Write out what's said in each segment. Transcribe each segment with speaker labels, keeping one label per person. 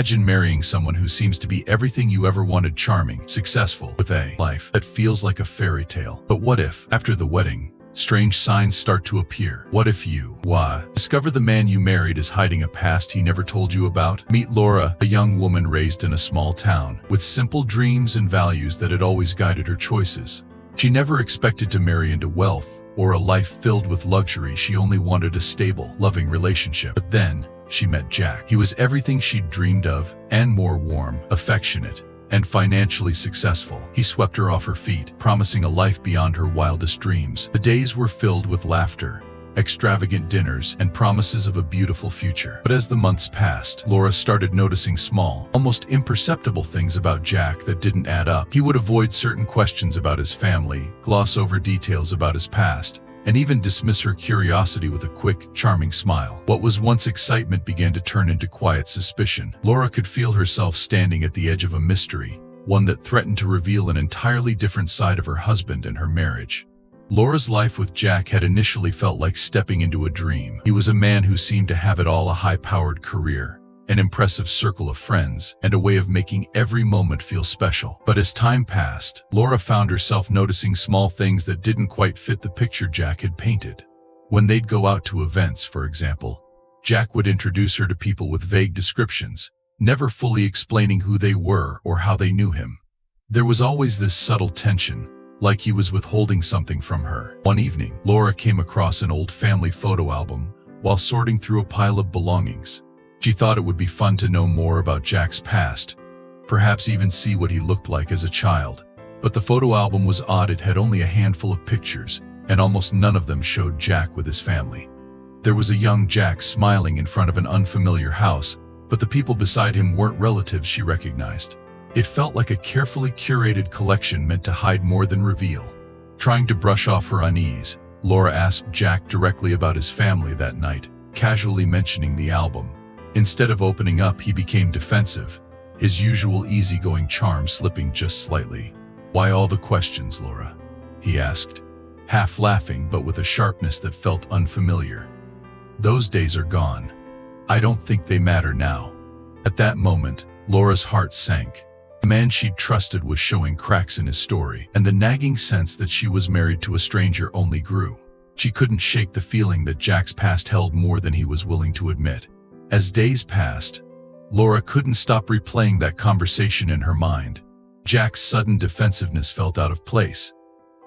Speaker 1: Imagine marrying someone who seems to be everything you ever wanted: charming, successful, with a life that feels like a fairy tale. But what if, after the wedding, strange signs start to appear? What if you discover the man you married is hiding a past he never told you about? Meet Laura, a young woman raised in a small town, with simple dreams and values that had always guided her choices. She never expected to marry into wealth or a life filled with luxury. She only wanted a stable, loving relationship. But then, she met Jack. He was everything she'd dreamed of, and more: warm, affectionate, and financially successful. He swept her off her feet, promising a life beyond her wildest dreams. The days were filled with laughter, extravagant dinners, and promises of a beautiful future. But as the months passed, Laura started noticing small, almost imperceptible things about Jack that didn't add up. He would avoid certain questions about his family, gloss over details about his past, and even dismiss her curiosity with a quick, charming smile. What was once excitement began to turn into quiet suspicion. Laura could feel herself standing at the edge of a mystery, one that threatened to reveal an entirely different side of her husband and her marriage. Laura's life with Jack had initially felt like stepping into a dream. He was a man who seemed to have it all: a high-powered career, an impressive circle of friends, and a way of making every moment feel special. But as time passed, Laura found herself noticing small things that didn't quite fit the picture Jack had painted. When they'd go out to events, for example, Jack would introduce her to people with vague descriptions, never fully explaining who they were or how they knew him. There was always this subtle tension, like he was withholding something from her. One evening, Laura came across an old family photo album while sorting through a pile of belongings. She thought it would be fun to know more about Jack's past, perhaps even see what he looked like as a child. But the photo album was odd. It had only a handful of pictures, and almost none of them showed Jack with his family. There was a young Jack smiling in front of an unfamiliar house, but the people beside him weren't relatives she recognized. It felt like a carefully curated collection meant to hide more than reveal. Trying to brush off her unease, Laura asked Jack directly about his family that night, casually mentioning the album. Instead of opening up, he became defensive, his usual easygoing charm slipping just slightly. "Why all the questions, Laura?" he asked, half laughing but with a sharpness that felt unfamiliar. "Those days are gone. I don't think they matter now." At that moment, Laura's heart sank. The man she'd trusted was showing cracks in his story, and the nagging sense that she was married to a stranger only grew. She couldn't shake the feeling that Jack's past held more than he was willing to admit. As days passed, Laura couldn't stop replaying that conversation in her mind. Jack's sudden defensiveness felt out of place,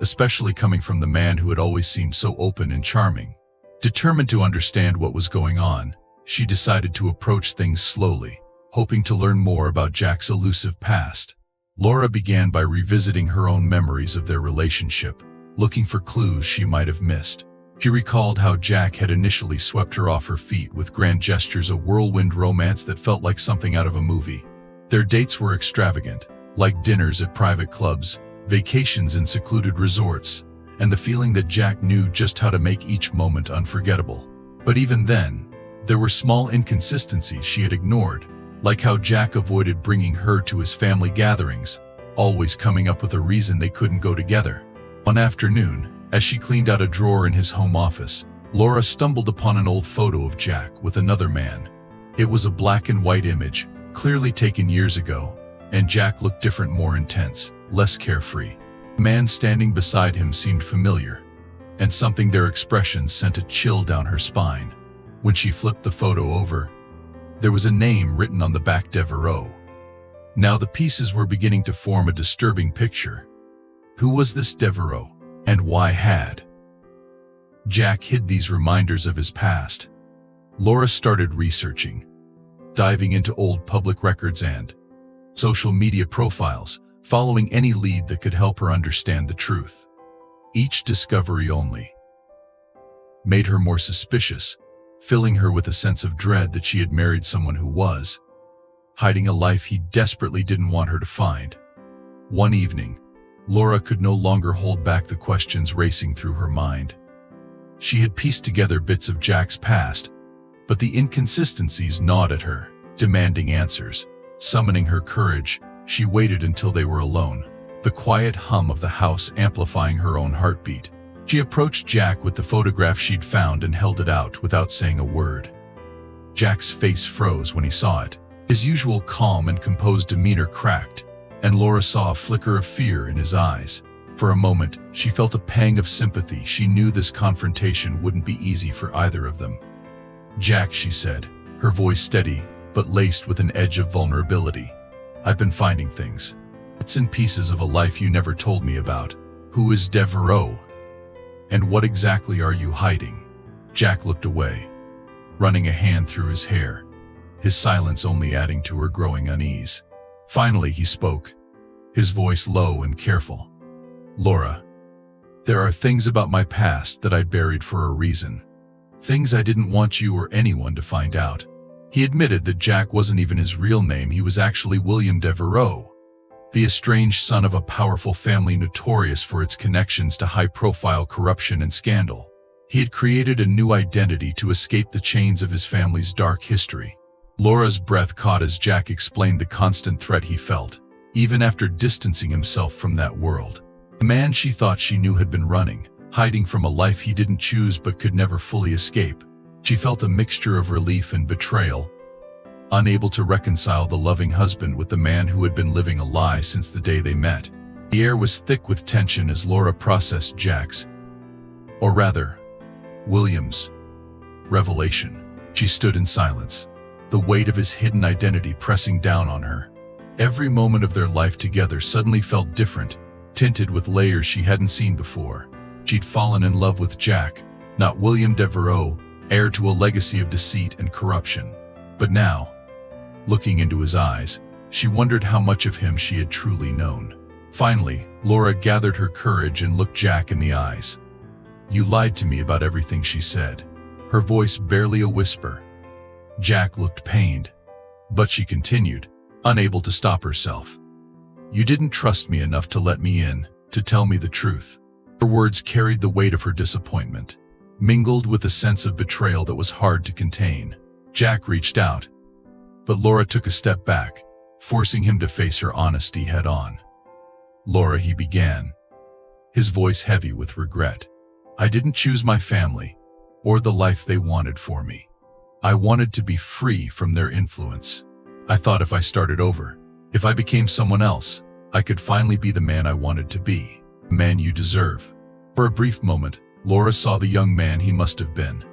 Speaker 1: especially coming from the man who had always seemed so open and charming. Determined to understand what was going on, she decided to approach things slowly, hoping to learn more about Jack's elusive past. Laura began by revisiting her own memories of their relationship, looking for clues she might have missed. She recalled how Jack had initially swept her off her feet with grand gestures, a whirlwind romance that felt like something out of a movie. Their dates were extravagant, like dinners at private clubs, vacations in secluded resorts, and the feeling that Jack knew just how to make each moment unforgettable. But even then, there were small inconsistencies she had ignored, like how Jack avoided bringing her to his family gatherings, always coming up with a reason they couldn't go together. One afternoon, as she cleaned out a drawer in his home office, Laura stumbled upon an old photo of Jack with another man. It was a black and white image, clearly taken years ago, and Jack looked different, more intense, less carefree. The man standing beside him seemed familiar, and something their expressions sent a chill down her spine. When she flipped the photo over, there was a name written on the back: Devereaux. Now the pieces were beginning to form a disturbing picture. Who was this Devereaux? And why had Jack hid these reminders of his past? Laura started researching, diving into old public records and social media profiles, following any lead that could help her understand the truth. Each discovery only made her more suspicious, filling her with a sense of dread that she had married someone who was hiding a life he desperately didn't want her to find. One evening, Laura could no longer hold back the questions racing through her mind. She had pieced together bits of Jack's past, but the inconsistencies gnawed at her, demanding answers. Summoning her courage, she waited until they were alone, the quiet hum of the house amplifying her own heartbeat. She approached Jack with the photograph she'd found and held it out without saying a word. Jack's face froze when he saw it. His usual calm and composed demeanor cracked, and Laura saw a flicker of fear in his eyes. For a moment, she felt a pang of sympathy. She knew this confrontation wouldn't be easy for either of them. "Jack," she said, her voice steady, but laced with an edge of vulnerability. "I've been finding things. Bits and pieces of a life you never told me about. Who is Devereaux? And what exactly are you hiding?" Jack looked away, running a hand through his hair, his silence only adding to her growing unease. Finally he spoke, his voice low and careful. "Laura, there are things about my past that I buried for a reason. Things I didn't want you or anyone to find out." He admitted that Jack wasn't even his real name. He was actually William Devereaux, the estranged son of a powerful family notorious for its connections to high-profile corruption and scandal. He had created a new identity to escape the chains of his family's dark history. Laura's breath caught as Jack explained the constant threat he felt, even after distancing himself from that world. The man she thought she knew had been running, hiding from a life he didn't choose but could never fully escape. She felt a mixture of relief and betrayal, unable to reconcile the loving husband with the man who had been living a lie since the day they met. The air was thick with tension as Laura processed Jack's, or rather, William's, revelation. She stood in silence, the weight of his hidden identity pressing down on her. Every moment of their life together suddenly felt different, tinted with layers she hadn't seen before. She'd fallen in love with Jack, not William Devereaux, heir to a legacy of deceit and corruption. But now, looking into his eyes, she wondered how much of him she had truly known. Finally, Laura gathered her courage and looked Jack in the eyes. "You lied to me about everything," she said, her voice barely a whisper. Jack looked pained, but she continued, unable to stop herself. "You didn't trust me enough to let me in, to tell me the truth." Her words carried the weight of her disappointment, mingled with a sense of betrayal that was hard to contain. Jack reached out, but Laura took a step back, forcing him to face her honesty head-on. "Laura," he began, his voice heavy with regret, "I didn't choose my family, or the life they wanted for me. I wanted to be free from their influence. I thought if I started over, if I became someone else, I could finally be the man I wanted to be, the man you deserve." For a brief moment, Laura saw the young man he must have been,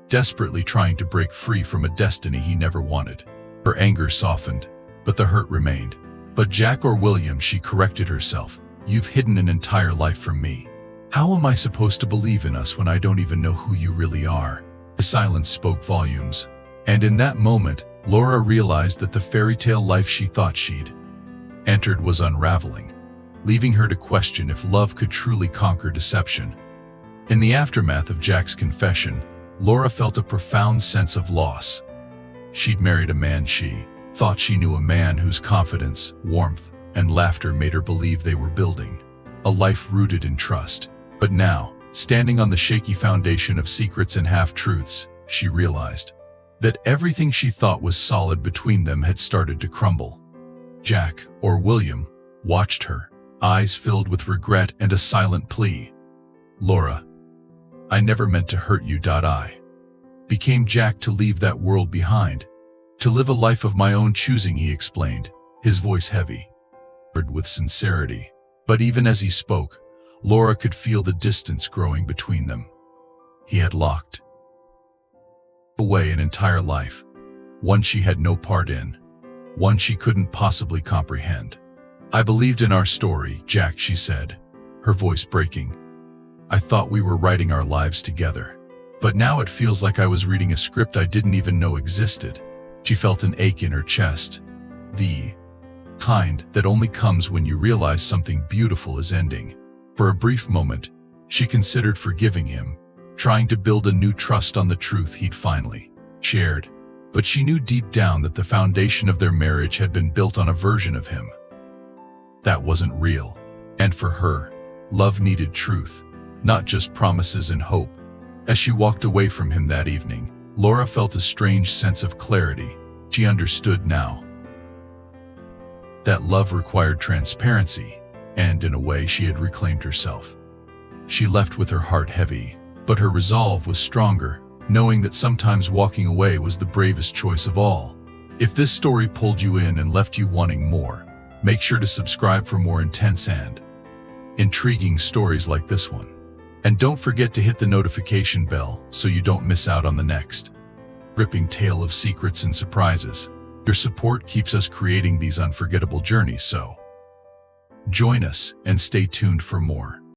Speaker 1: desperately trying to break free from a destiny he never wanted. Her anger softened, but the hurt remained. "But Jack or William," she corrected herself, "you've hidden an entire life from me. How am I supposed to believe in us when I don't even know who you really are?" The silence spoke volumes, and in that moment, Laura realized that the fairy tale life she thought she'd entered was unraveling, leaving her to question if love could truly conquer deception. In the aftermath of Jack's confession, Laura felt a profound sense of loss. She'd married a man she thought she knew, a man whose confidence, warmth, and laughter made her believe they were building a life rooted in trust. But now, standing on the shaky foundation of secrets and half-truths, she realized that everything she thought was solid between them had started to crumble. Jack, or William, watched her, eyes filled with regret and a silent plea. "Laura, I never meant to hurt you. I became Jack to leave that world behind, to live a life of my own choosing," he explained, his voice heavy, with sincerity. But even as he spoke, Laura could feel the distance growing between them. He had locked away an entire life, one she had no part in, one she couldn't possibly comprehend. "I believed in our story, Jack," she said, her voice breaking. "I thought we were writing our lives together. But now it feels like I was reading a script I didn't even know existed." She felt an ache in her chest, the kind that only comes when you realize something beautiful is ending. For a brief moment, she considered forgiving him, trying to build a new trust on the truth he'd finally shared. But she knew deep down that the foundation of their marriage had been built on a version of him that wasn't real. And for her, love needed truth, not just promises and hope. As she walked away from him that evening, Laura felt a strange sense of clarity. She understood now that love required transparency, and in a way she had reclaimed herself. She left with her heart heavy, but her resolve was stronger, knowing that sometimes walking away was the bravest choice of all. If this story pulled you in and left you wanting more, make sure to subscribe for more intense and intriguing stories like this one. And don't forget to hit the notification bell so you don't miss out on the next gripping tale of secrets and surprises. Your support keeps us creating these unforgettable journeys, so join us and stay tuned for more.